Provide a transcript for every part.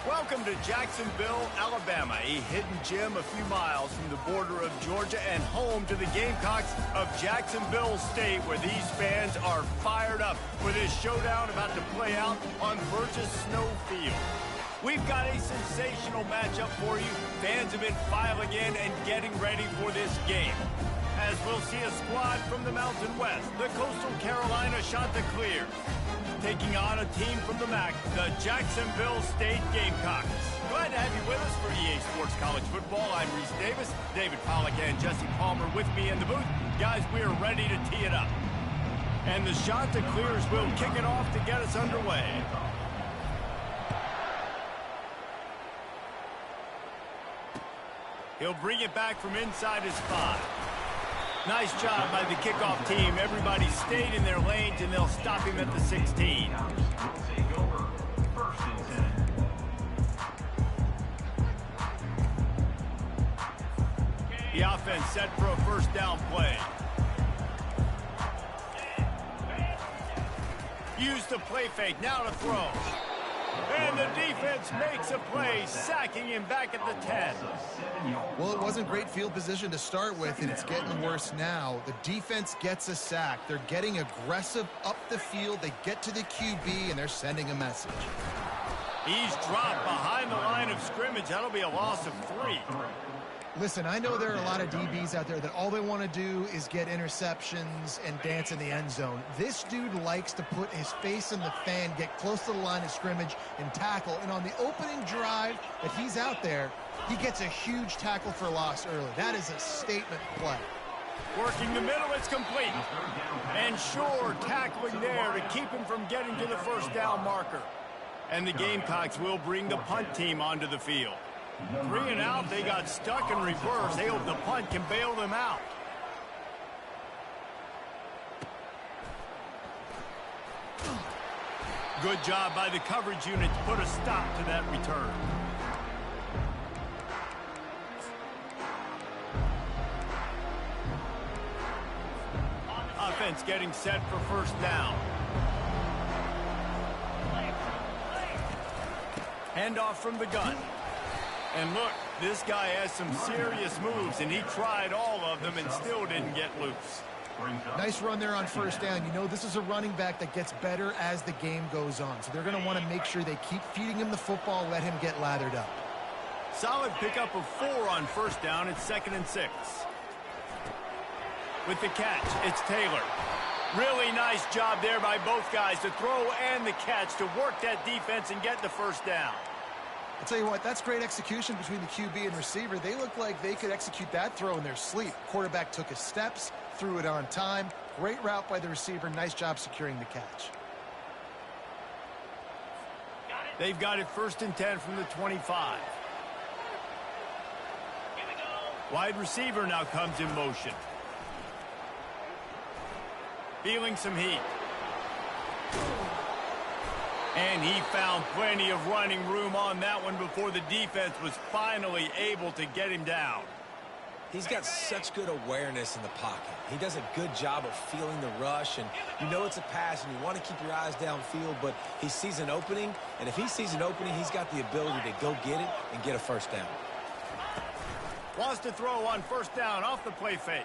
Welcome to Jacksonville, Alabama, a hidden gem a few miles from the border of Georgia and home to the Gamecocks of Jacksonville State, where these fans are fired up for this showdown about to play out on Burgess Snow Field. We've got a sensational matchup for you. Fans have been filing in and getting ready for this game, as we'll see a squad from the Mountain West, the Coastal Carolina Chanticleers, taking on a team from the MAC, the Jacksonville State Gamecocks. Glad to have you with us for EA Sports College Football. I'm Reese Davis, David Pollack and Jesse Palmer with me in the booth. Guys, we are ready to tee it up. And the Chanticleers will kick it off to get us underway. He'll bring it back from inside his 5. Nice job by the kickoff team. Everybody stayed in their lanes, and they'll stop him at the 16. The offense set for a first down play. Use the play fake, now to throw. And the defense makes a play, sacking him back at the 10. Well, it wasn't great field position to start with, and it's getting worse now. The defense gets a sack. They're getting aggressive up the field. They get to the QB, and they're sending a message. He's dropped behind the line of scrimmage. That'll be a loss of 3. Listen, I know there are a lot of DBs out there that all they want to do is get interceptions and dance in the end zone. This dude likes to put his face in the fan, get close to the line of scrimmage, and tackle. And on the opening drive that he's out there, he gets a huge tackle for loss early. That is a statement play. Working the middle, it's complete. And sure, tackling there to keep him from getting to the first down marker. And the Gamecocks will bring the punt team onto the field. 3 and out, they got stuck in reverse. They hope the punt can bail them out. Good job by the coverage unit to put a stop to that return. Offense getting set for first down. Handoff from the gun. And look, this guy has some serious moves, and he tried all of them and still didn't get loose. Nice run there on first down. You know, this is a running back that gets better as the game goes on. So they're going to want to make sure they keep feeding him the football, let him get lathered up. Solid pickup of 4 on first down. It's 2nd and 6. With the catch, it's Taylor. Really nice job there by both guys to throw and the catch to work that defense and get the first down. I'll tell you what, that's great execution between the QB and receiver. They look like they could execute that throw in their sleep. Quarterback took his steps, threw it on time. Great route by the receiver. Nice job securing the catch. They've got it 1st and 10 from the 25. Wide receiver now comes in motion. Feeling some heat. And he found plenty of running room on that one before the defense was finally able to get him down. He's got such good awareness in the pocket. He does a good job of feeling the rush, and you know it's a pass, and you want to keep your eyes downfield, but he sees an opening, and if he sees an opening, he's got the ability to go get it and get a first down. Wants to throw on first down off the play fake.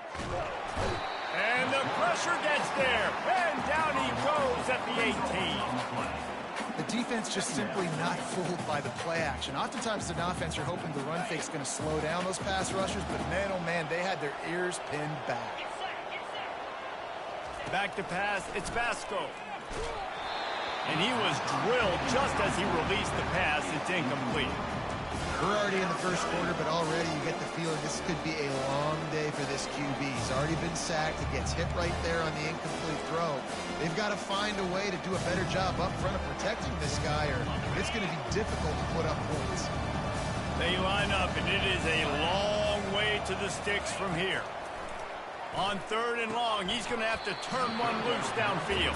And the pressure gets there, and down he goes at the 18. The defense just simply not fooled by the play action. Oftentimes, as an offense, you're hoping the run fake's going to slow down those pass rushers, but man, oh man, they had their ears pinned back. Back to pass, it's Vasco. And he was drilled just as he released the pass. It's incomplete. We're already in the first quarter, but already you get the feeling this could be a long day for this QB. He's already been sacked. He gets hit right there on the incomplete throw. They've got to find a way to do a better job up front of protecting this guy, or it's going to be difficult to put up points. They line up, and it is a long way to the sticks from here. On 3rd and long, he's going to have to turn one loose downfield.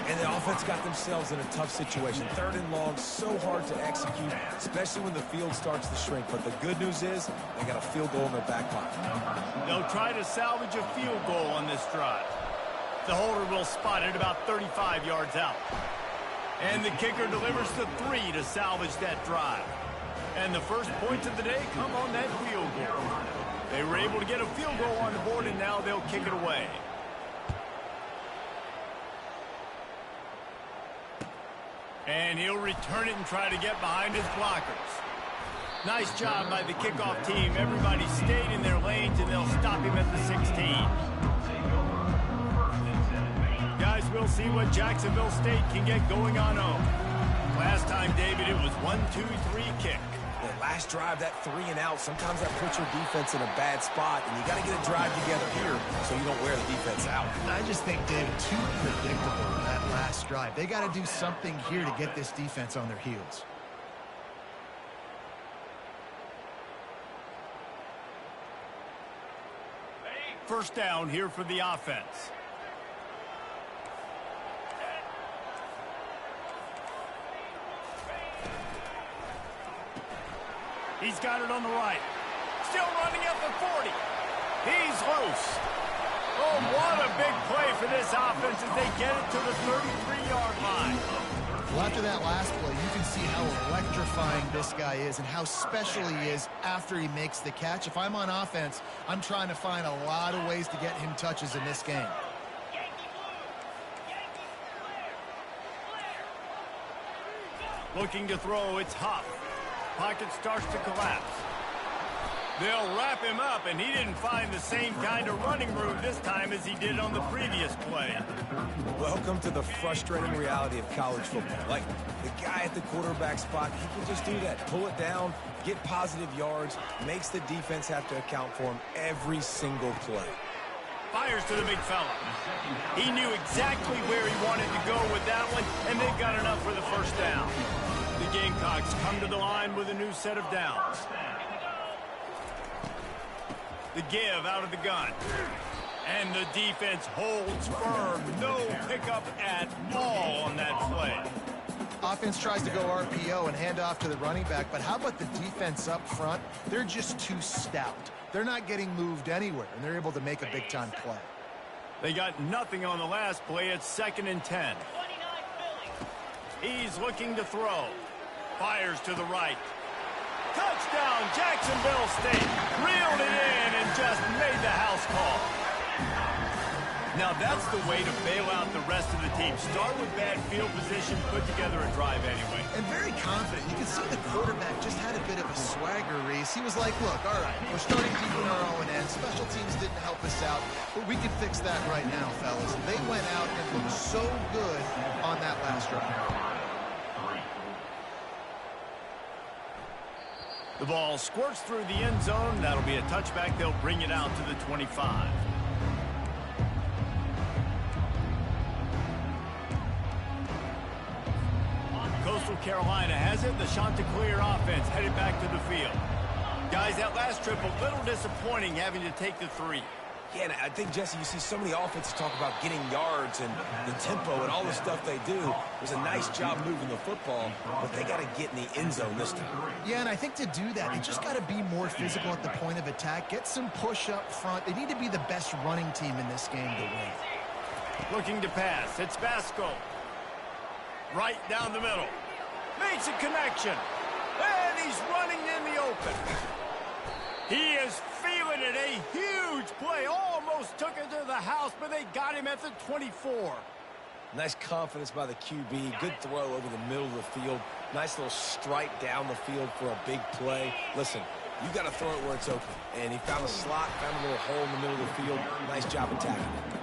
And the offense got themselves in a tough situation. 3rd and long, so hard to execute, especially when the field starts to shrink. But the good news is they got a field goal in their back pocket. They'll try to salvage a field goal on this drive. The holder will spot it about 35 yards out. And the kicker delivers the 3 to salvage that drive. And the first points of the day come on that field goal. They were able to get a field goal on the board, and now they'll kick it away. And he'll return it and try to get behind his blockers. Nice job by the kickoff team. Everybody stayed in their lanes, and they'll stop him at the 16. Guys, we'll see what Jacksonville State can get going on home. Last time, David, it was 1-2-3 kick. The last drive, that 3 and out, sometimes that puts your defense in a bad spot, and you got to get a drive together here so you don't wear the defense out. I just think, David, too predictable that last drive. They got to do something here to get this defense on their heels. First down here for the offense. He's got it on the right. Still running at the 40. He's loose. Oh, what a big play for this offense as they get it to the 33-yard line. Well, after that last play, you can see how electrifying this guy is and how special he is after he makes the catch. If I'm on offense, I'm trying to find a lot of ways to get him touches in this game. Looking to throw, it's Huff. Pocket starts to collapse. They'll wrap him up, and he didn't find the same kind of running room this time as he did on the previous play. Welcome to the frustrating reality of college football. Like, the guy at the quarterback spot, he can just do that. Pull it down, get positive yards, makes the defense have to account for him every single play. Fires to the big fella. He knew exactly where he wanted to go with that one, and they've got enough for the first down. The Gamecocks come to the line with a new set of downs. The give out of the gun. And the defense holds firm. No pickup at all on that play. Offense tries to go RPO and hand off to the running back, but how about the defense up front? They're just too stout. They're not getting moved anywhere, and they're able to make a big-time play. They got nothing on the last play. It's 2nd and 10. He's looking to throw. Fires to the right. Touchdown, Jacksonville State. Reeled it in and just made the house call. Now that's the way to bail out the rest of the team. Start with bad field position, put together a drive anyway. And very confident. You can see the quarterback just had a bit of a swagger, Reese. He was like, look, all right, we're starting deep in our own end. Special teams didn't help us out, but we can fix that right now, fellas. And they went out and looked so good on that last drive. The ball squirts through the end zone. That'll be a touchback. They'll bring it out to the 25. Coastal Carolina has it. The Chanticleer offense headed back to the field. Guys, that last trip a little disappointing having to take the 3. Yeah, and I think, Jesse, you see so many offenses talk about getting yards and the tempo and all the stuff they do. It was a nice job moving the football, but they got to get in the end zone this time. Yeah, and I think to do that, they just got to be more physical at the point of attack. Get some push up front. They need to be the best running team in this game to win. Looking to pass. It's Vasco. Right down the middle. Makes a connection. And he's running in the open. He is feeling it. A huge play. Almost took it to the house, but they got him at the 24. Nice confidence by the QB. Good throw over the middle of the field. Nice little stripe down the field for a big play. Listen, you got to throw it where it's open. And he found a slot, found a little hole in the middle of the field. Nice job attacking it.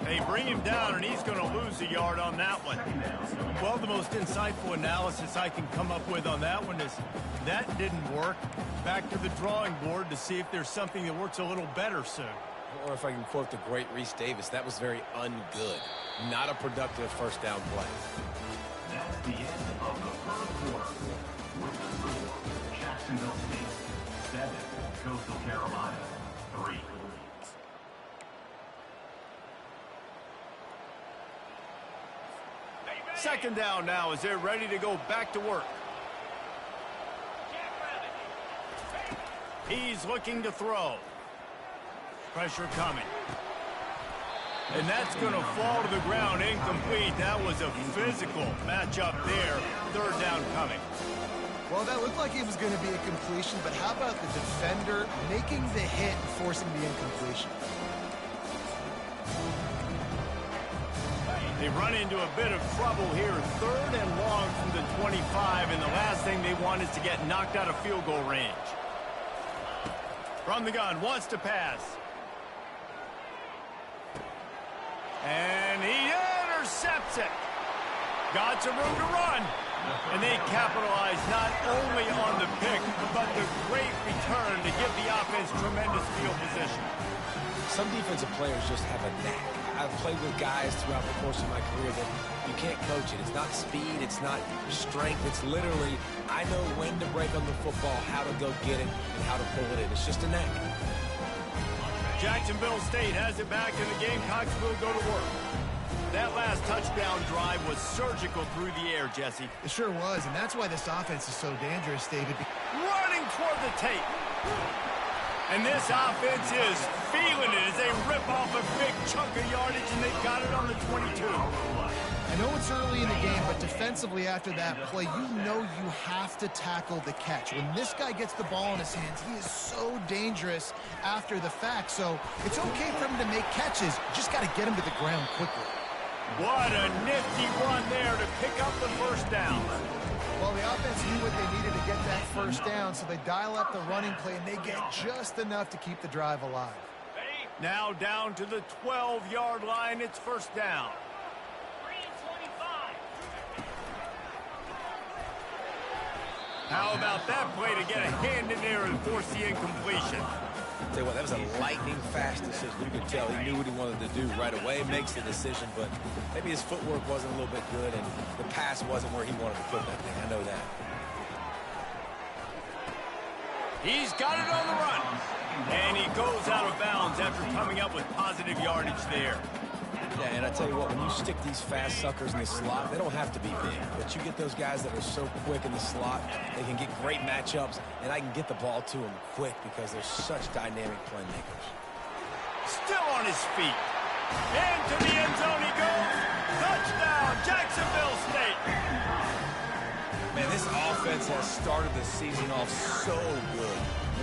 They bring him down, and he's going to lose a yard on that one. Well, the most insightful analysis I can come up with on that one is that didn't work. Back to the drawing board to see if there's something that works a little better soon. Or if I can quote the great Reese Davis, that was very ungood. Not a productive first down play. That's the end of the first quarter. With the score, Jacksonville State 7, Coastal Carolina 3. Second down now as they're ready to go back to work. He's looking to throw. Pressure coming. And that's going to fall to the ground incomplete. That was a physical matchup there. Third down coming. Well, that looked like it was going to be a completion, but how about the defender making the hit and forcing the incompletion? They run into a bit of trouble here. Third and long from the 25, and the last thing they want is to get knocked out of field goal range. From the gun, wants to pass. And he intercepts it. Got some room to run. And they capitalize not only on the pick, but the great return to give the offense tremendous field position. Some defensive players just have a knack. I've played with guys throughout the course of my career that you can't coach it. It's not speed, it's not strength. It's literally, I know when to break on the football, how to go get it, and how to pull it in. It's just a knack. Jacksonville State has it back, and the Gamecocks will go to work. That last touchdown drive was surgical through the air, Jesse. It sure was, and that's why this offense is so dangerous, David. Running toward the tape. And this offense is feeling it as they rip off a big chunk of yardage, and they've got it on the 22. I know it's early in the game, but defensively after that play, you know you have to tackle the catch. When this guy gets the ball in his hands, he is so dangerous after the fact. So it's okay for him to make catches. You just got to get him to the ground quickly. What a nifty run there to pick up the first down. Well, the offense knew what they needed to get that first down, so they dial up the running play, and they get just enough to keep the drive alive. Now down to the 12-yard line. It's first down. How about that play to get a hand in there and force the incompletion? Tell you what, that was a lightning-fast decision. You could tell he knew what he wanted to do right away, makes the decision, but maybe his footwork wasn't a little bit good, and the pass wasn't where he wanted to put that thing. I know that. He's got it on the run, and he goes out of bounds after coming up with positive yardage there. Yeah, and I tell you what, when you stick these fast suckers in the slot, they don't have to be big. But you get those guys that are so quick in the slot, they can get great matchups, and I can get the ball to them quick because they're such dynamic playmakers. Still on his feet. Into the end zone he goes. Touchdown, Jacksonville State. Man, this offense has started the season off so good.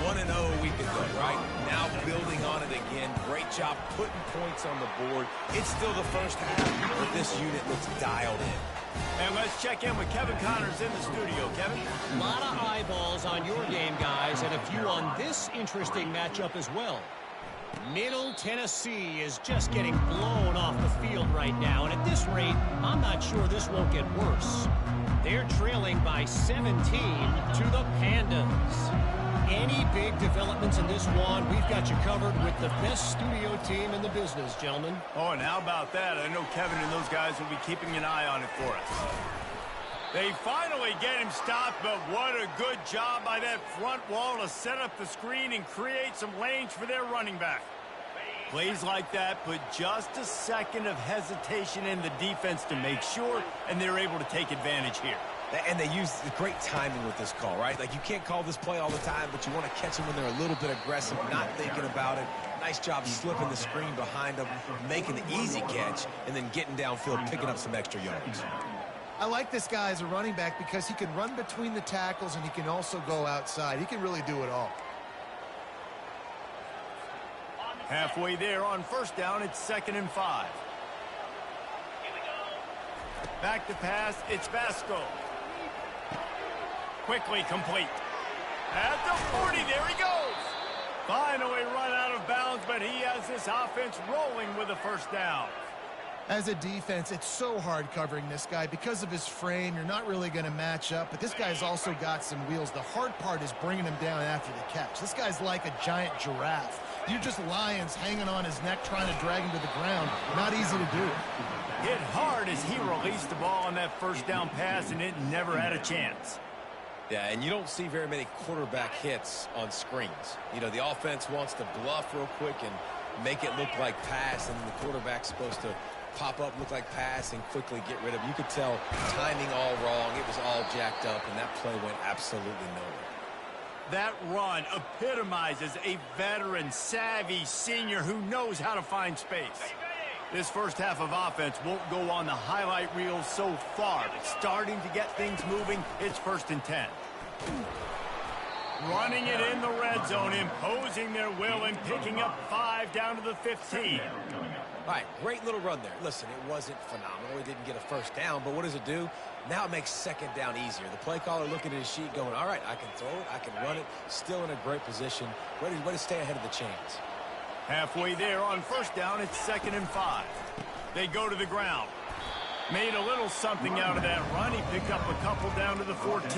1-0 a week ago, right? Now building on it again. Great job putting points on the board. It's still the first half, but this unit looks dialed in. And let's check in with Kevin Connors in the studio. Kevin? A lot of eyeballs on your game, guys, and a few on this interesting matchup as well. Middle Tennessee is just getting blown off the field right now, and at this rate, I'm not sure this won't get worse. They're trailing by 17 to the Pandas. Any big developments in this one, we've got you covered with the best studio team in the business, gentlemen. Oh, and how about that? I know Kevin and those guys will be keeping an eye on it for us. They finally get him stopped, but what a good job by that front wall to set up the screen and create some lanes for their running back. Plays like that put just a second of hesitation in the defense to make sure, and they're able to take advantage here. And they use the great timing with this call, right? Like, you can't call this play all the time, but you want to catch them when they're a little bit aggressive, not thinking about it. Nice job slipping the screen behind them, making the easy catch, and then getting downfield, picking up some extra yards. I like this guy as a running back because he can run between the tackles and he can also go outside. He can really do it all. Halfway there on first down, it's 2nd and 5. Back to pass, it's Vasco. Quickly complete. At the 40, there he goes. Finally run out of bounds, but he has this offense rolling with a first down. As a defense, it's so hard covering this guy. Because of his frame, you're not really going to match up, but this guy's also got some wheels. The hard part is bringing him down after the catch. This guy's like a giant giraffe. You're just lions hanging on his neck trying to drag him to the ground. Not easy to do. Hit hard as he released the ball on that first down pass, and it never had a chance. Yeah, and you don't see very many quarterback hits on screens. You know, the offense wants to bluff real quick and make it look like pass, and the quarterback's supposed to pop up, look like pass, and quickly get rid of it. You could tell timing all wrong. It was all jacked up, and that play went absolutely nowhere. That run epitomizes a veteran, savvy senior who knows how to find space. This first half of offense won't go on the highlight reel so far, but starting to get things moving. It's 1st and 10. Running it in the red zone, imposing their will and picking up 5 down to the 15. All right, great little run there. Listen, it wasn't phenomenal. He didn't get a first down, but what does it do? Now it makes 2nd down easier. The play caller looking at his sheet going, all right, I can throw it, I can run it, still in a great position. Way to stay ahead of the chains. Halfway there on 1st down, it's 2nd and 5. They go to the ground. Made a little something out of that run. He picked up a couple down to the 14.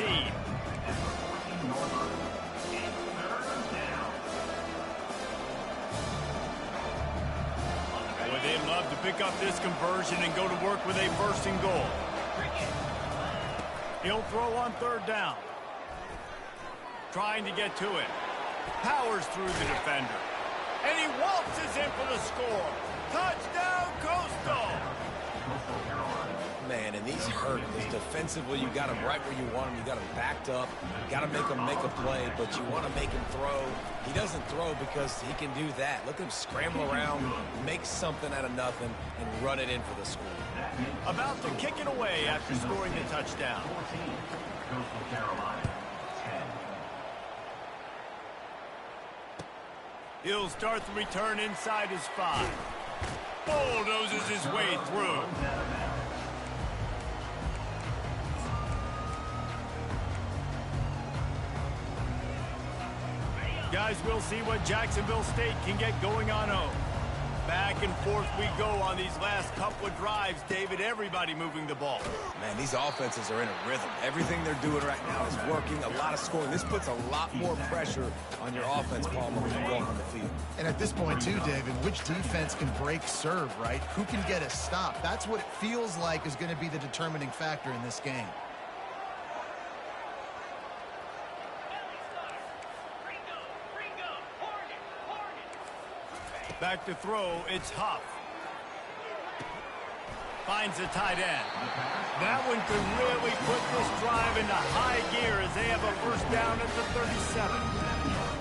Boy, they'd love to pick up this conversion and go to work with a 1st and goal. He'll throw on 3rd down. Trying to get to it. Powers through the defender. And he waltzes in for the score. Touchdown, Coastal! Man, and these hurt because defensively you got him right where you want him. You got him backed up. You got to make him make a play, but you want to make him throw. He doesn't throw because he can do that. Look at him scramble around, make something out of nothing, and run it in for the score. About to kick it away after scoring the touchdown. 14, Coastal Carolina, 10. He'll start the return inside his 5. Bulldozes his way through. Guys, we'll see what Jacksonville State can get going on home. Back and forth we go on these last couple of drives, David. Everybody moving the ball. Man, these offenses are in a rhythm. Everything they're doing right now is working. A lot of scoring. This puts a lot more pressure on your offense, Palmer, when you walk on the field. And at this point, too, David, which defense can break serve, right? Who can get a stop? That's what it feels like is going to be the determining factor in this game. Back to throw, it's Huff. Finds the tight end. That one could really put this drive into high gear as they have a 1st down at the 37.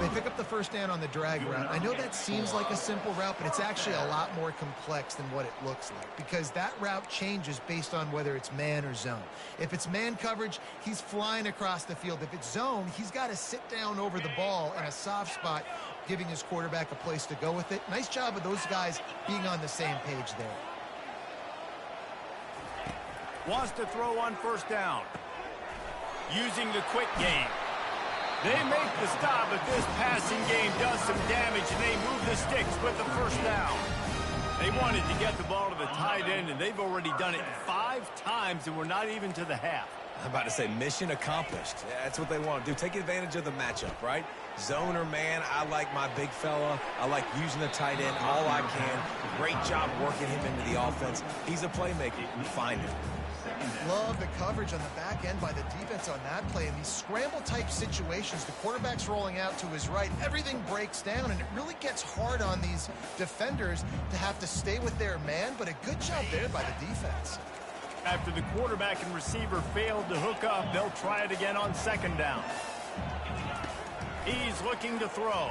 They pick up the 1st down on the drag route. I know that seems like a simple route, but it's actually a lot more complex than what it looks like because that route changes based on whether it's man or zone. If it's man coverage, he's flying across the field. If it's zone, he's got to sit down over the ball in a soft spot, giving his quarterback a place to go with it. Nice job of those guys being on the same page there. Wants to throw on 1st down. Using the quick game. They make the stop, but this passing game does some damage, and they move the sticks with the 1st down. They wanted to get the ball to the tight end, and they've already done it 5 times, and we're not even to the half. I'm about to say mission accomplished. Yeah, that's what they want to do. Take advantage of the matchup, right? Zone or man, I like my big fella. I like using the tight end all I can. Great job working him into the offense. He's a playmaker. Find him. Love the coverage on the back end by the defense on that play. In these scramble-type situations, the quarterback's rolling out to his right. Everything breaks down, and it really gets hard on these defenders to have to stay with their man, but a good job there by the defense. After the quarterback and receiver failed to hook up, they'll try it again on 2nd down. He's looking to throw.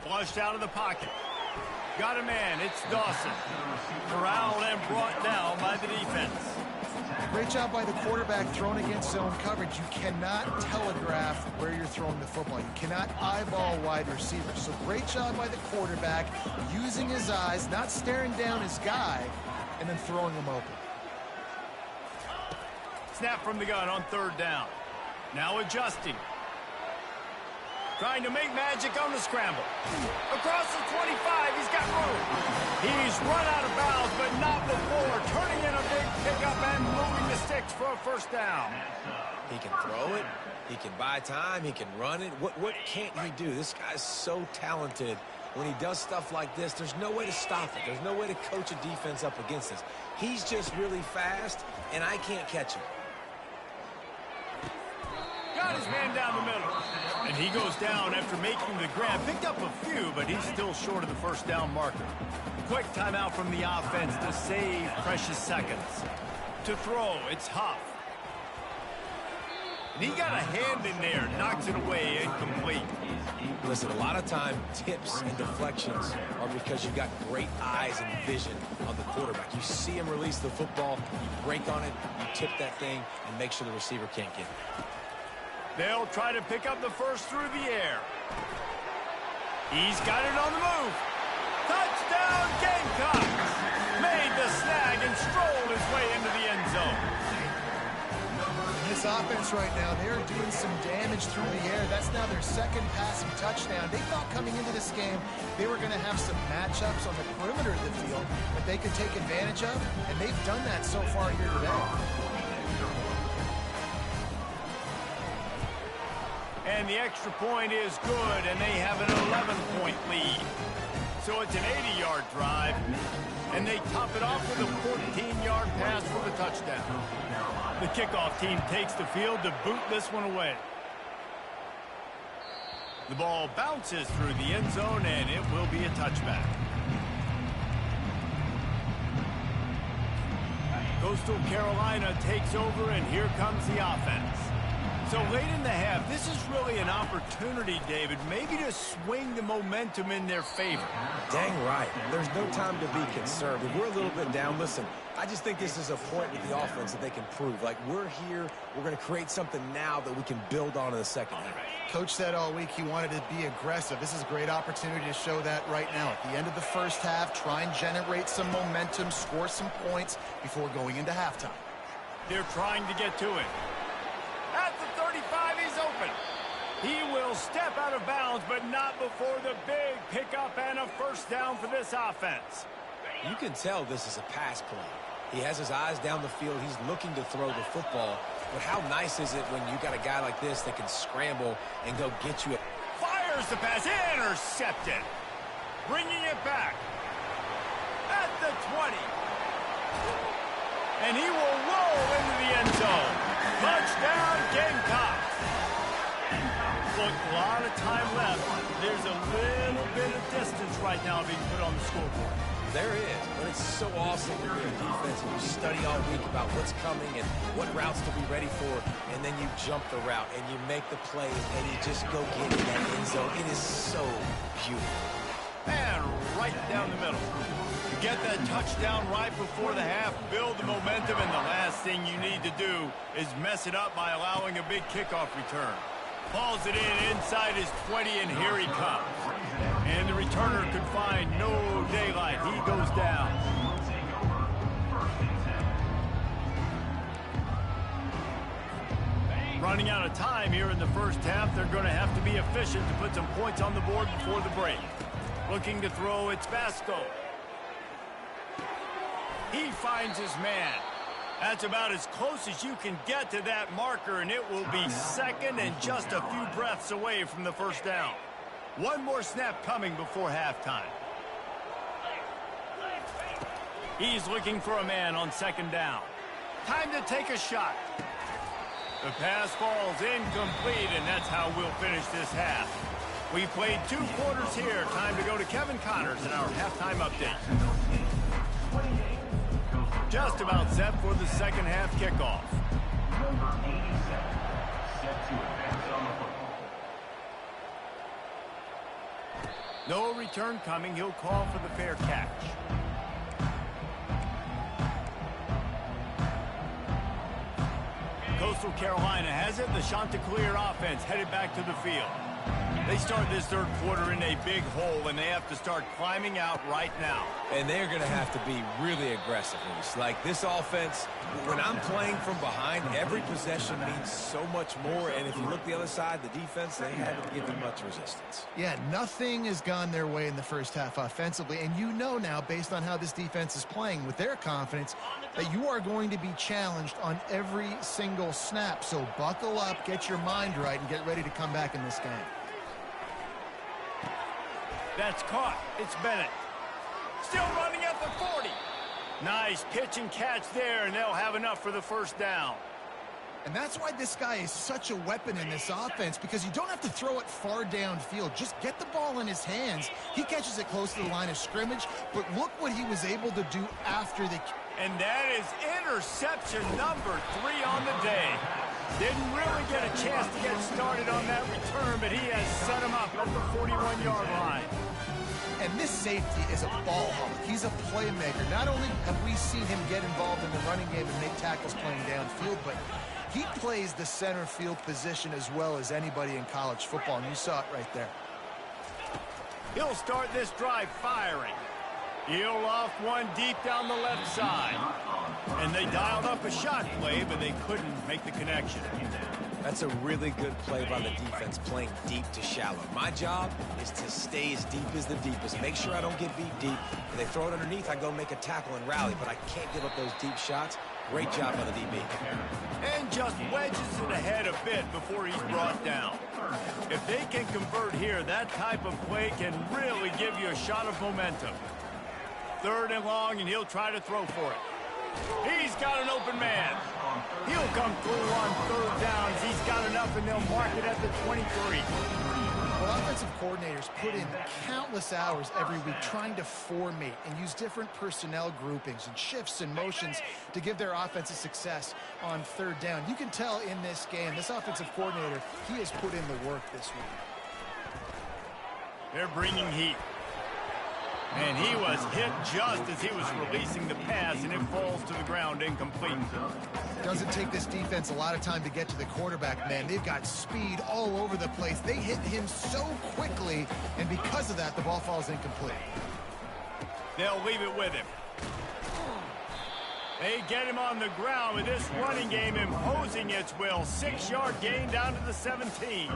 Flushed out of the pocket. Got a man. It's Dawson. Corralled and brought down by the defense. Great job by the quarterback throwing against zone coverage. You cannot telegraph where you're throwing the football. You cannot eyeball wide receivers. So great job by the quarterback using his eyes, not staring down his guy, and then throwing him open. Snap from the gun on 3rd down. Now adjusting. Trying to make magic on the scramble. Across the 25, he's got room. He's run out of bounds, but not before. Turning in a big pickup and moving the sticks for a 1st down. He can throw it. He can buy time. He can run it. What can't he do? This guy's so talented. When he does stuff like this, there's no way to stop it. There's no way to coach a defense up against this. He's just really fast, and I can't catch him. Got his man down the middle. And he goes down after making the grab. Picked up a few, but he's still short of the 1st down marker. Quick timeout from the offense to save precious seconds. To throw, it's Huff. And he got a hand in there, knocks it away, incomplete. Listen, a lot of time, tips and deflections are because you got great eyes and vision on the quarterback. You see him release the football, you break on it, you tip that thing, and make sure the receiver can't get it. They'll try to pick up the first through the air. He's got it on the move. Touchdown, Gamecocks! Made the snag and strolled his way into the end zone. This offense right now, they're doing some damage through the air. That's now their second passing touchdown. They thought coming into this game they were going to have some matchups on the perimeter of the field that they could take advantage of, and they've done that so far here today. And the extra point is good, and they have an 11-point lead. So it's an 80-yard drive, and they top it off with a 14-yard pass for the touchdown. The kickoff team takes the field to boot this one away. The ball bounces through the end zone, and it will be a touchback. Coastal Carolina takes over, and here comes the offense. So late in the half, this is really an opportunity, David, maybe to swing the momentum in their favor. Dang right. There's no time to be concerned. If we're a little bit down, listen, I just think this is a point with the offense that they can prove. Like, we're here, we're going to create something now that we can build on in the second half. Coach said all week he wanted to be aggressive. This is a great opportunity to show that right now. At the end of the first half, try and generate some momentum, score some points before going into halftime. They're trying to get to it. At the 35, he's open. He will step out of bounds, but not before the big pickup and a first down for this offense. You can tell this is a pass play. He has his eyes down the field. He's looking to throw the football. But how nice is it when you got a guy like this that can scramble and go get you? Fires the pass, intercepted. Bringing it back. At the 20. And he will roll into the end zone. Touchdown, Gamecocks. Look, a lot of time left. There's a little bit of distance right now being put on the scoreboard. There is, but it's so awesome when you're a defense and you study all week about what's coming and what routes to be ready for, and then you jump the route and you make the play and you just go get in that end zone. It is so beautiful. And right down the middle. You get that touchdown right before the half, build the momentum, and the last thing you need to do is mess it up by allowing a big kickoff return. Falls it in inside his 20, and here he comes. And the returner could find no daylight. He goes down. Running out of time here in the first half, they're going to have to be efficient to put some points on the board before the break. Looking to throw, it's Vasco. He finds his man. That's about as close as you can get to that marker, and it will be second and just a few breaths away from the first down. One more snap coming before halftime. He's looking for a man on second down. Time to take a shot. The pass falls incomplete, and that's how we'll finish this half. We've played 2 quarters here. Time to go to Kevin Connors in our halftime update. Just about set for the second half kickoff. Number 87, set to advance on the football. No return coming. He'll call for the fair catch. Coastal Carolina has it. The Chanticleer offense headed back to the field. They start this third quarter in a big hole, and they have to start climbing out right now. And they're going to have to be really aggressive, Reese. Like, this offense, when I'm playing from behind, every possession means so much more. And if you look the other side, the defense, they haven't given much resistance. Yeah, nothing has gone their way in the first half offensively. And you know now, based on how this defense is playing with their confidence, that you are going to be challenged on every single snap. So buckle up, get your mind right, and get ready to come back in this game. That's caught. It's Bennett. Still running at the 40. Nice pitch and catch there, and they'll have enough for the first down. And that's why this guy is such a weapon in this offense, because you don't have to throw it far downfield. Just get the ball in his hands. He catches it close to the line of scrimmage, but look what he was able to do after the... And that is interception number 3 on the day. Didn't really get a chance to get started on that return, but he has set him up at the 41-yard line. And this safety is a ball hawk. He's a playmaker. Not only have we seen him get involved in the running game and make tackles playing downfield, but he plays the center field position as well as anybody in college football, and you saw it right there. He'll start this drive firing. He'll off one deep down the left side. And they dialed up a shot play, but they couldn't make the connection. That's a really good play by the defense, playing deep to shallow. My job is to stay as deep as the deepest. Make sure I don't get beat deep. If they throw it underneath, I go make a tackle and rally, but I can't give up those deep shots. Great job by the DB. And just wedges it ahead a bit before he's brought down. If they can convert here, that type of play can really give you a shot of momentum. 3rd and long, and he'll try to throw for it. He's got an open man. He'll come through on 3rd downs. He's got enough, and they'll mark it at the 23. Well, offensive coordinators put in countless hours every week trying to formate and use different personnel groupings and shifts and motions to give their offensive success on 3rd down. You can tell in this game, this offensive coordinator, he has put in the work this week. They're bringing heat. And he was hit just as he was releasing the pass, and it falls to the ground incomplete. Doesn't take this defense a lot of time to get to the quarterback, man. They've got speed all over the place. They hit him so quickly, and because of that, the ball falls incomplete. They'll leave it with him. They get him on the ground with this running game imposing its will. 6-yard gain down to the 17.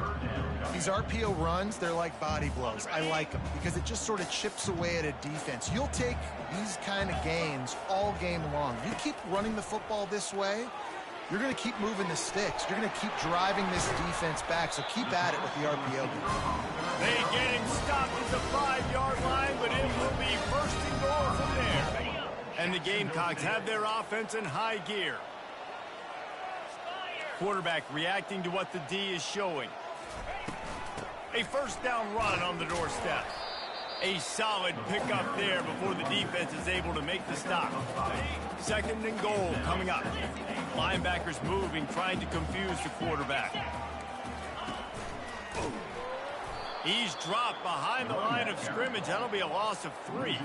These RPO runs, they're like body blows. I like them because it just sort of chips away at a defense. You'll take these kind of gains all game long. You keep running the football this way, you're going to keep moving the sticks. You're going to keep driving this defense back, so keep at it with the RPO game. They get him stopped at the 5-yard line, but it will be 1st and goal from there. And the Gamecocks have their offense in high gear. Quarterback reacting to what the D is showing. A 1st down run on the doorstep. A solid pickup there before the defense is able to make the stop. 2nd and goal coming up. Linebackers moving, trying to confuse the quarterback. He's dropped behind the line of scrimmage. That'll be a loss of 3.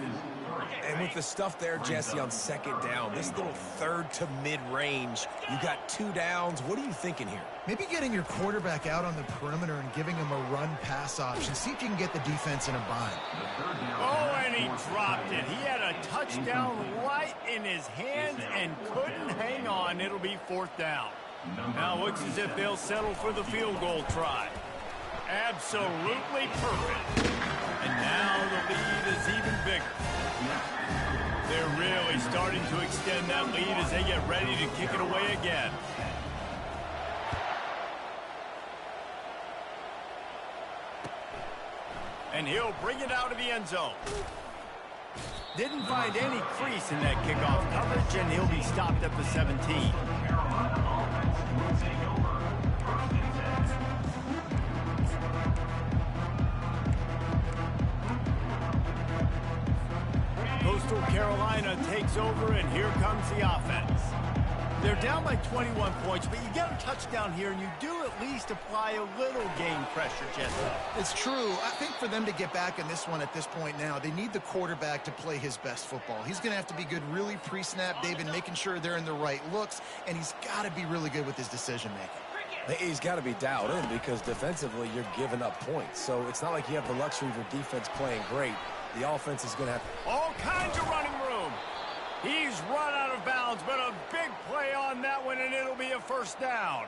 And with the stuff there, Jesse, on 2nd down, this little 3rd to mid-range, you got 2 downs. What are you thinking here? Maybe getting your quarterback out on the perimeter and giving him a run-pass option. See if you can get the defense in a bind. Oh, and he dropped it. He had a touchdown right in his hands and couldn't hang on. It'll be 4th down. Now looks as if they'll settle for the field goal try. Absolutely perfect. And now the lead is even bigger. They're really starting to extend that lead as they get ready to kick it away again. And he'll bring it out of the end zone. Didn't find any crease in that kickoff coverage, and he'll be stopped at the 17. Coastal Carolina takes over, and here comes the offense. They're down by 21 points, but you get a touchdown here, and you do at least apply a little game pressure, Jesse. It's true. I think for them to get back in this one at this point now, they need the quarterback to play his best football. He's going to have to be good really pre-snap, David, making sure they're in the right looks, and he's got to be really good with his decision-making. He's got to be dialed in because defensively you're giving up points. So it's not like you have the luxury of your defense playing great. The offense is going to have all kinds of running room. He's run out of bounds, but a big play on that one, and it'll be a 1st down.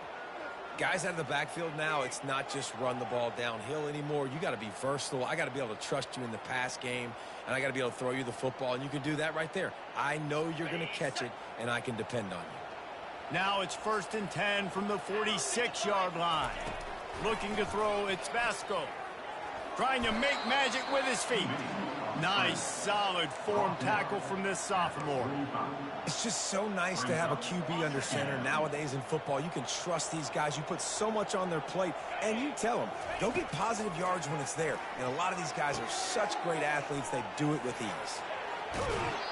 guys out of the backfield now. It's not just run the ball downhill anymore. You got to be versatile. I got to be able to trust you in the pass game, and I got to be able to throw you the football, and you can do that right there. I know you're going to catch it, and I can depend on you. Now it's 1st and 10 from the 46-yard line. Looking to throw, it's Vasco. Trying to make magic with his feet. Nice, solid form tackle from this sophomore. It's just so nice to have a QB under center. Nowadays in football, you can trust these guys. You put so much on their plate, and you tell them, go get positive yards when it's there. And a lot of these guys are such great athletes, they do it with ease.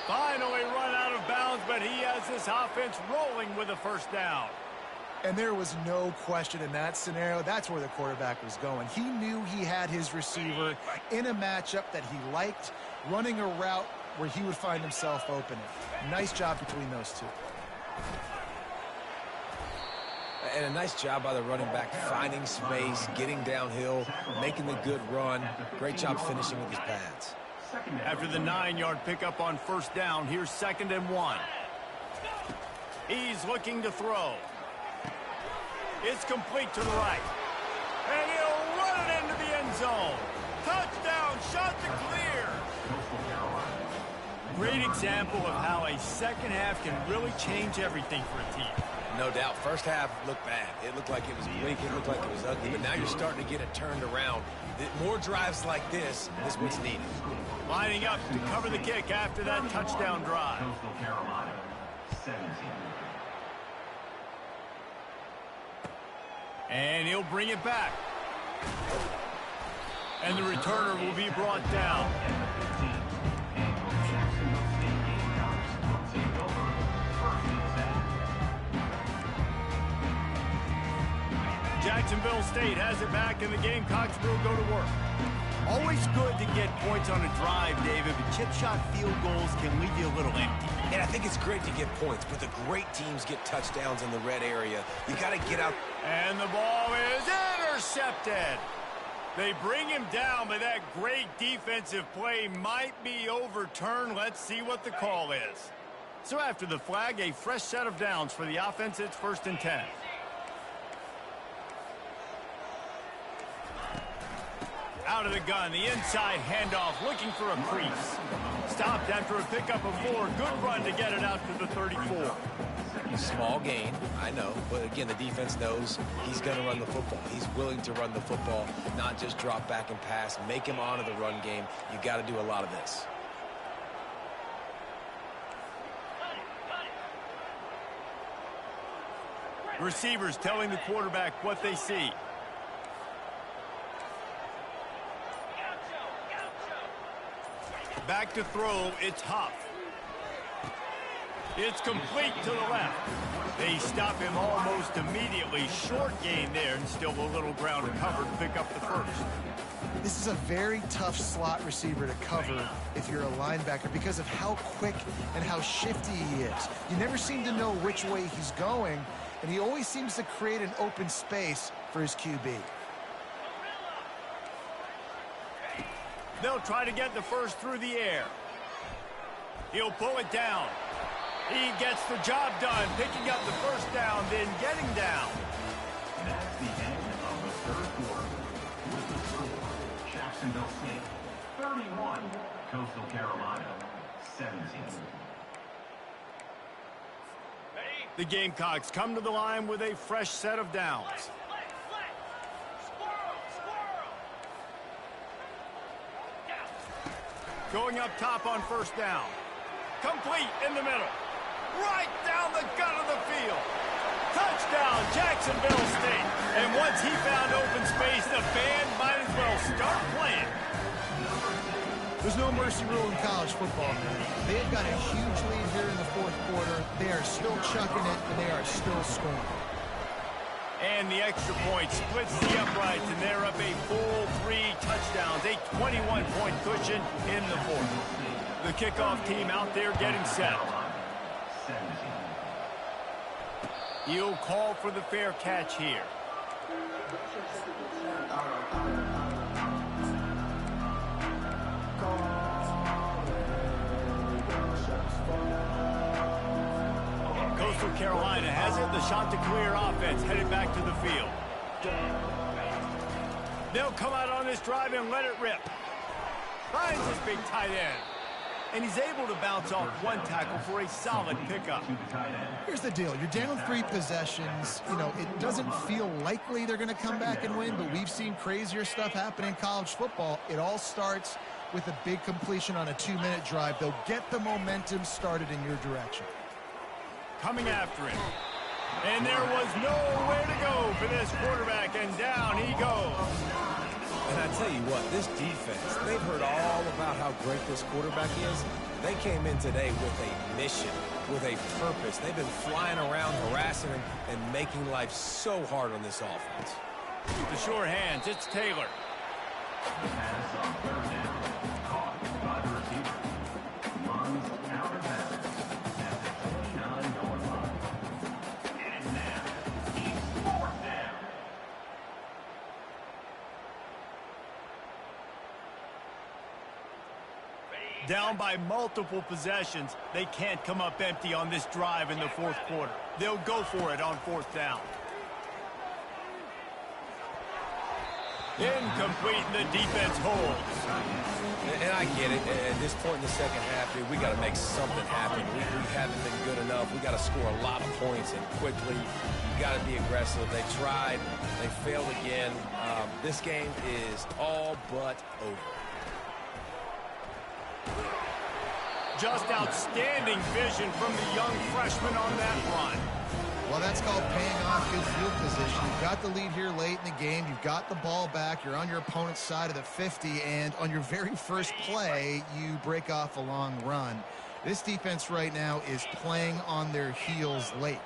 Finally run out of bounds, but he has this offense rolling with a 1st down. And there was no question in that scenario. That's where the quarterback was going. He knew he had his receiver in a matchup that he liked, running a route where he would find himself open. Nice job between those two. And a nice job by the running back, finding space, getting downhill, making the good run. Great job finishing with his pads. After the 9-yard pickup on first down, here's 2nd and 1. He's looking to throw. It's complete to the right. And he'll run it into the end zone. Touchdown, shot to clear. Great example of how a second half can really change everything for a team. No doubt. First half looked bad. It looked like it was bleak. It looked like it was ugly. But now you're starting to get it turned around. More drives like this is what's needed. Lining up to cover the kick after that touchdown drive. Coastal Carolina, 17. And he'll bring it back. And the returner will be brought down. Jacksonville State has it back, and the Gamecocks will go to work. Always good to get points on a drive, David, but chip shot field goals can leave you a little empty. And I think it's great to get points, but the great teams get touchdowns in the red area. You got to get out. And the ball is intercepted. They bring him down, but that great defensive play might be overturned. Let's see what the call is. So after the flag, a fresh set of downs for the offense. It's 1st and 10. Out of the gun, the inside handoff, looking for a crease. Stopped after a pickup of 4. Good run to get it out to the 34. Small gain, I know, but again, the defense knows he's going to run the football. He's willing to run the football, not just drop back and pass, make him honor the run game. You got to do a lot of this. Receivers telling the quarterback what they see. Back to throw, it's Huff. It's complete to the left. They stop him almost immediately. Short gain there, and still a little ground to cover to pick up the first. This is a very tough slot receiver to cover if you're a linebacker because of how quick and how shifty he is. You never seem to know which way he's going, and he always seems to create an open space for his QB. They'll try to get the first through the air. He'll pull it down. He gets the job done, picking up the first down, then getting down. That's the end of the 3rd quarter. With the score, Jacksonville State 31, Coastal Carolina 17. The Gamecocks come to the line with a fresh set of downs. Going up top on first down. Complete in the middle. Right down the gut of the field. Touchdown, Jacksonville State. And once he found open space, the band might as well start playing. There's no mercy rule in college football, man. They've got a huge lead here in the 4th quarter. They are still chucking it, and they are still scoring. And the extra point splits the uprights, and they're up a full 3 touchdowns, a 21-point cushion in the 4th. The kickoff team out there getting set. He'll call for the fair catch here. Coastal Carolina has it. The shot to clear offense headed back to the field. They'll come out on this drive and let it rip. Finds his big tight end. And he's able to bounce off one tackle for a solid pickup. Here's the deal. You're down 3 possessions. You know, it doesn't feel likely they're going to come back and win, but we've seen crazier stuff happen in college football. It all starts with a big completion on a 2-minute drive. They'll get the momentum started in your direction. Coming after him. And there was nowhere to go for this quarterback, and down he goes. And I tell you what, this defense, they've heard all about how great this quarterback is. They came in today with a mission. with a purpose. They've been flying around, harassing him, and making life so hard on this offense. The sure hands, it's Taylor. The pass on third down. Caught by the receiver. Runs out of bounds at the 29-yard line. And now, he's fourth down. Down by multiple possessions, they can't come up empty on this drive in the fourth quarter. They'll go for it on fourth down. Incomplete, and the defense holds. And I get it. At this point in the second half, dude, we got to make something happen. We haven't been good enough. We got to score a lot of points and quickly. You got to be aggressive. They tried. They failed again. This game is all but over. Just outstanding vision from the young freshman on that run. Well, that's called paying off good field position. You've got the lead here late in the game. You've got the ball back. You're on your opponent's side of the 50, and on your very first play, you break off a long run. This defense right now is playing on their heels late.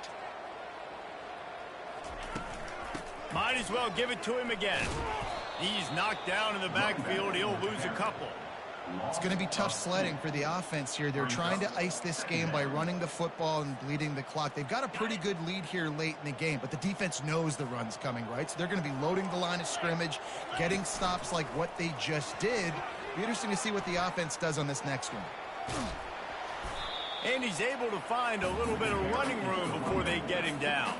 Might as well give it to him again. He's knocked down in the backfield. He'll lose a couple. It's going to be tough sledding for the offense here. They're trying to ice this game by running the football and bleeding the clock. They've got a pretty good lead here late in the game, but the defense knows the run's coming, right? So they're going to be loading the line of scrimmage, getting stops like what they just did. Be interesting to see what the offense does on this next one. And he's able to find a little bit of running room before they get him down.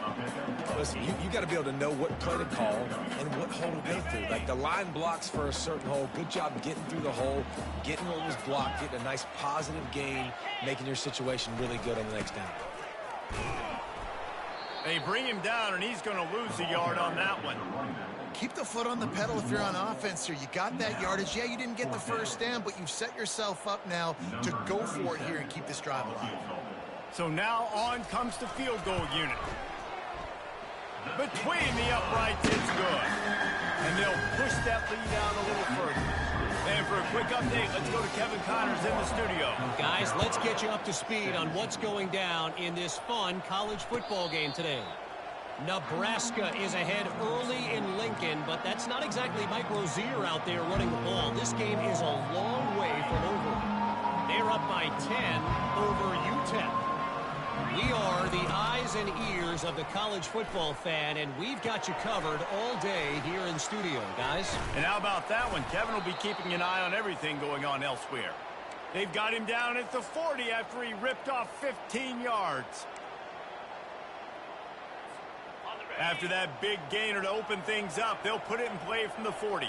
Listen, you got to be able to know what play to call and what hole to go through. Like the line blocks for a certain hole. Good job getting through the hole, getting what was blocked, getting a nice positive gain, making your situation really good on the next down. They bring him down, and he's going to lose a yard on that one. Keep the foot on the pedal if you're on offense here. You got that yardage. Yeah, you didn't get the first down, but you've set yourself up now to go for it here and keep this drive alive. So now on comes the field goal unit. Between the uprights, it's good. And they'll push that lead out a little further. And for a quick update, let's go to Kevin Connors in the studio. Guys, let's get you up to speed on what's going down in this fun college football game today. Nebraska is ahead early in Lincoln, but that's not exactly Mike Rozier out there running the ball. This game is a long way from over. They're up by 10 over UTEP. We are the eyes and ears of the college football fan, and we've got you covered all day here in studio, guys. And how about that one? Kevin will be keeping an eye on everything going on elsewhere. They've got him down at the 40 after he ripped off 15 yards. After that big gainer to open things up, they'll put it in play from the 40.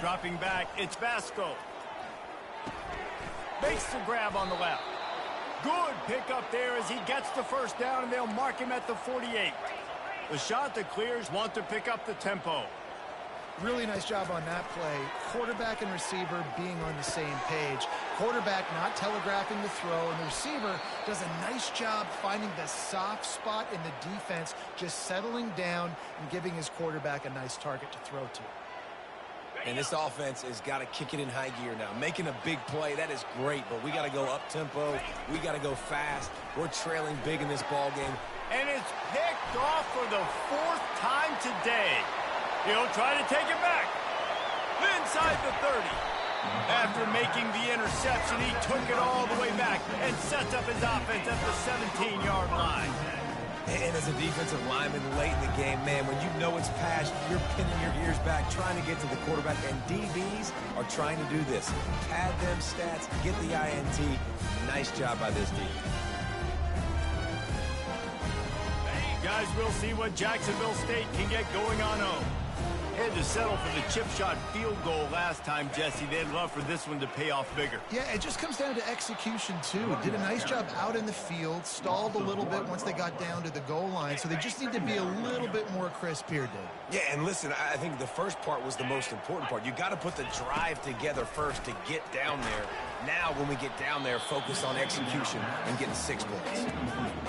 Dropping back, it's Vasco. Makes the grab on the left. Good pickup there as he gets the first down, and they'll mark him at the 48. The shot that clears want to pick up the tempo. Really nice job on that play. Quarterback and receiver being on the same page. Quarterback not telegraphing the throw, and the receiver does a nice job finding the soft spot in the defense, just settling down and giving his quarterback a nice target to throw to. And this offense has got to kick it in high gear now. Making a big play, that is great, but we got to go up-tempo. We got to go fast. We're trailing big in this ball game. And it's picked off for the fourth time today. He'll try to take it back. Inside the 30. After making the interception, he took it all the way back and sets up his offense at the 17-yard line. And as a defensive lineman late in the game, man, when you know it's past, you're pinning your ears back, trying to get to the quarterback, and DBs are trying to do this. Pad them stats, get the INT. Nice job by this defense. Guys, we'll see what Jacksonville State can get going on home. Had to settle for the chip shot field goal last time, Jesse. They'd love for this one to pay off bigger. Yeah, it just comes down to execution, too. Did a nice job out in the field, stalled a little bit once they got down to the goal line, so they just need to be a little bit more crisp here, Dave. Yeah, and listen, I think the first part was the most important part. You got to put the drive together first to get down there. Now, when we get down there, focus on execution and getting 6 points.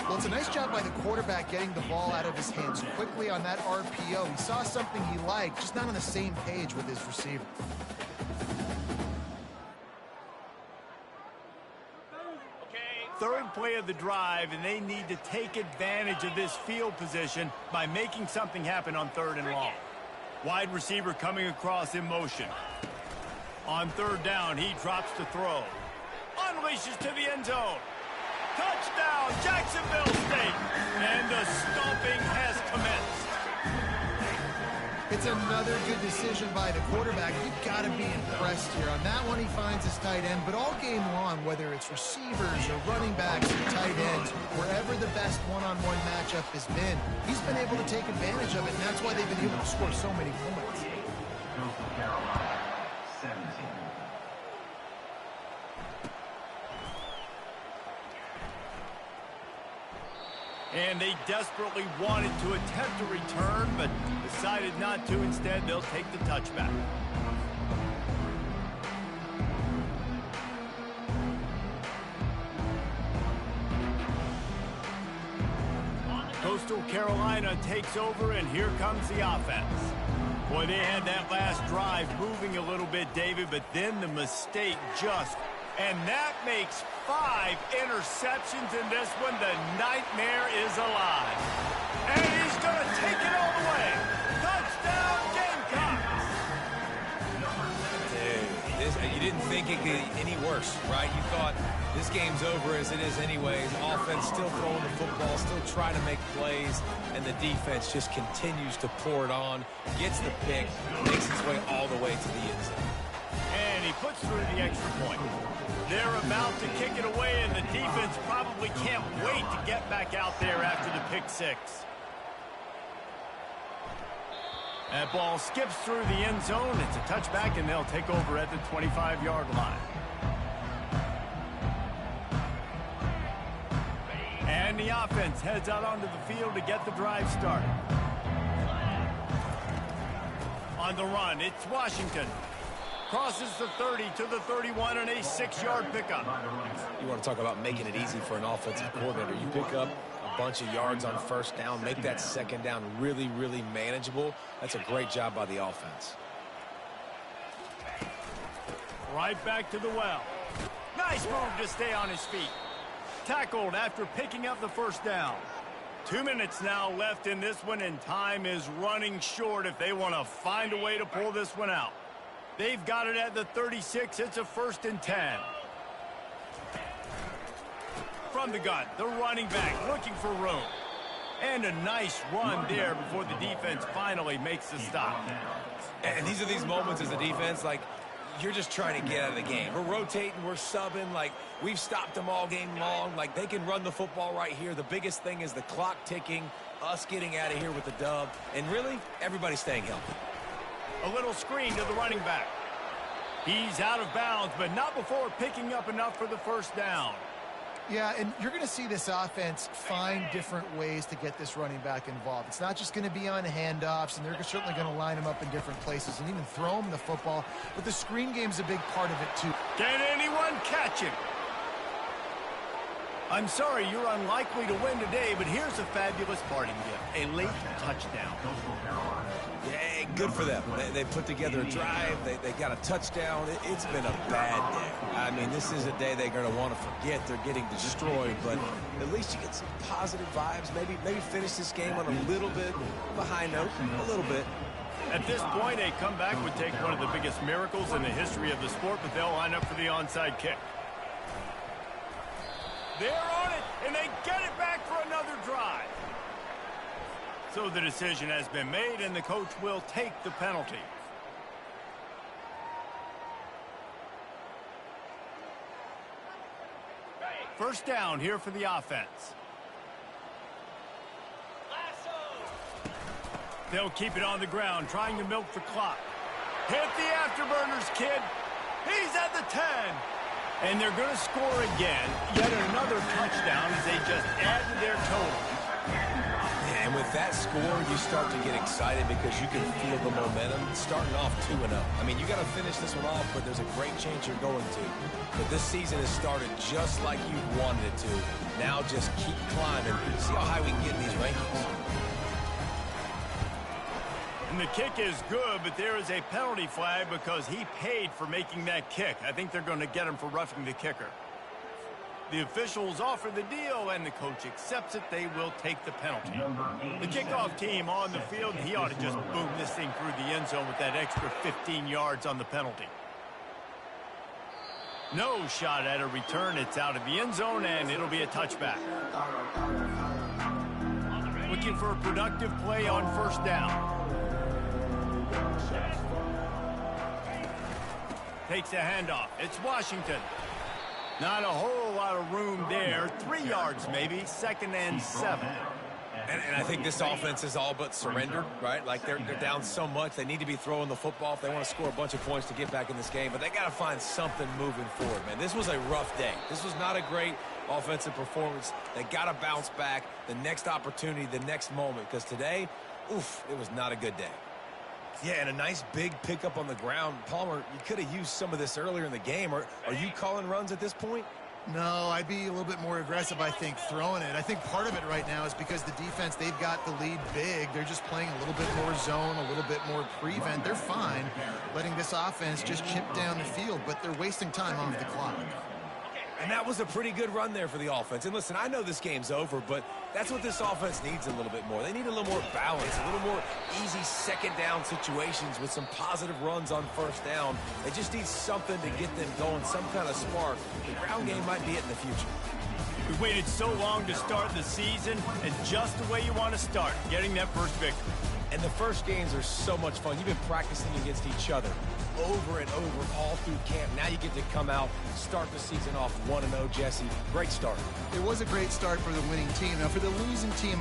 Well, it's a nice job by the quarterback getting the ball out of his hands quickly on that RPO. He saw something he liked, just not on the same page with his receiver. third play of the drive, and they need to take advantage of this field position by making something happen on 3rd and long. Wide receiver coming across in motion. On 3rd down, he drops to throw. Unleashes to the end zone. Touchdown, Jacksonville State. And the stomping has commenced. It's another good decision by the quarterback. You've got to be impressed here. On that one, he finds his tight end. But all game long, whether it's receivers or running backs or tight ends, wherever the best one-on-one matchup has been, he's been able to take advantage of it, and that's why they've been able to score so many points. Coastal Carolina, 17. And they desperately wanted to attempt a return, but decided not to. Instead, they'll take the touchback. Coastal Carolina takes over, and here comes the offense. Boy, they had that last drive moving a little bit, David, but then the mistake just... And that makes 5 interceptions in this one. The nightmare is alive. And he's going to take it all the way. Touchdown, Gamecocks. Dude, you didn't think it could get any worse, right? You thought this game's over as it is anyways. Offense still throwing the football, still trying to make plays, and the defense just continues to pour it on, gets the pick, makes its way all the way to the end zone. And he puts through the extra point. They're about to kick it away, and the defense probably can't wait to get back out there after the pick six. That ball skips through the end zone. It's a touchback, and they'll take over at the 25-yard line. And the offense heads out onto the field to get the drive started. On the run, it's Washington. Crosses the 30 to the 31 and a 6-yard pickup. You want to talk about making it easy for an offensive coordinator. You pick up a bunch of yards on 1st down, make that 2nd down really, really manageable. That's a great job by the offense. Right back to the well. Nice move to stay on his feet. Tackled after picking up the 1st down. 2 minutes now left in this one, and time is running short if they want to find a way to pull this one out. They've got it at the 36. It's a 1st and 10. From the gun, the running back looking for room. And a nice run there before the defense finally makes the stop. And these are these moments as a defense, like, you're just trying to get out of the game. We're rotating, we're subbing, like, we've stopped them all game long. Like, they can run the football right here. The biggest thing is the clock ticking, us getting out of here with the dub, and really, everybody staying healthy. A little screen to the running back. He's out of bounds, but not before picking up enough for the 1st down. Yeah, and you're going to see this offense find different ways to get this running back involved. It's not just going to be on handoffs, and they're certainly going to line him up in different places and even throw him the football. But the screen game's a big part of it, too. Can anyone catch him? I'm sorry, you're unlikely to win today, but here's a fabulous parting gift. A late touchdown. Yeah, good for them. They put together a drive. They got a touchdown. It's been a bad day. I mean, this is a day they're going to want to forget. They're getting destroyed, but at least you get some positive vibes. Maybe finish this game on a little bit of a high note, a little bit. At this point, a comeback would take one of the biggest miracles in the history of the sport, but they'll line up for the onside kick. They're on it, and they get it back for another drive. So the decision has been made, and the coach will take the penalty. First down here for the offense. They'll keep it on the ground, trying to milk the clock. Hit the afterburners, kid. He's at the 10. And they're going to score again. Yet another touchdown as they just add to their total. And with that score, you start to get excited because you can feel the momentum starting off 2-0. I mean, you got to finish this one off, but there's a great chance you're going to. But this season has started just like you wanted it to. Now just keep climbing. See how high we can get in these rankings. And the kick is good, but there is a penalty flag because he paid for making that kick. I think they're going to get him for roughing the kicker. The officials offer the deal, and the coach accepts it. They will take the penalty. The kickoff team on the field, he ought to just boom this thing through the end zone with that extra 15 yards on the penalty. No shot at a return. It's out of the end zone, and it'll be a touchback. Looking for a productive play on first down. Takes a handoff. It's Washington. Not a whole lot of room there. 3 yards maybe. 2nd and 7. And I think this offense is all but surrendered, right? Like they're down so much. They need to be throwing the football if they want to score a bunch of points to get back in this game. But they got to find something moving forward, man. This was a rough day. This was not a great offensive performance. They got to bounce back the next opportunity, the next moment. Because today, oof, it was not a good day. Yeah, and a nice big pickup on the ground. Palmer, you could have used some of this earlier in the game. Are you calling runs at this point? No, I'd be a little bit more aggressive, I think, throwing it. I think part of it right now is because the defense, they've got the lead big. They're just playing a little bit more zone, a little bit more prevent. They're fine letting this offense just chip down the field, but they're wasting time off the clock. And that was a pretty good run there for the offense. And listen, I know this game's over, but that's what this offense needs a little bit more. They need a little more balance, a little more easy second down situations with some positive runs on first down. They just need something to get them going, some kind of spark. The ground game might be it in the future. We waited so long to start the season, and just the way you want to start, getting that first victory. And the first games are so much fun. You've been practicing against each other over and over all through camp. Now you get to come out, start the season off 1-0, Jesse. Great start. It was a great start for the winning team. Now, for the losing team,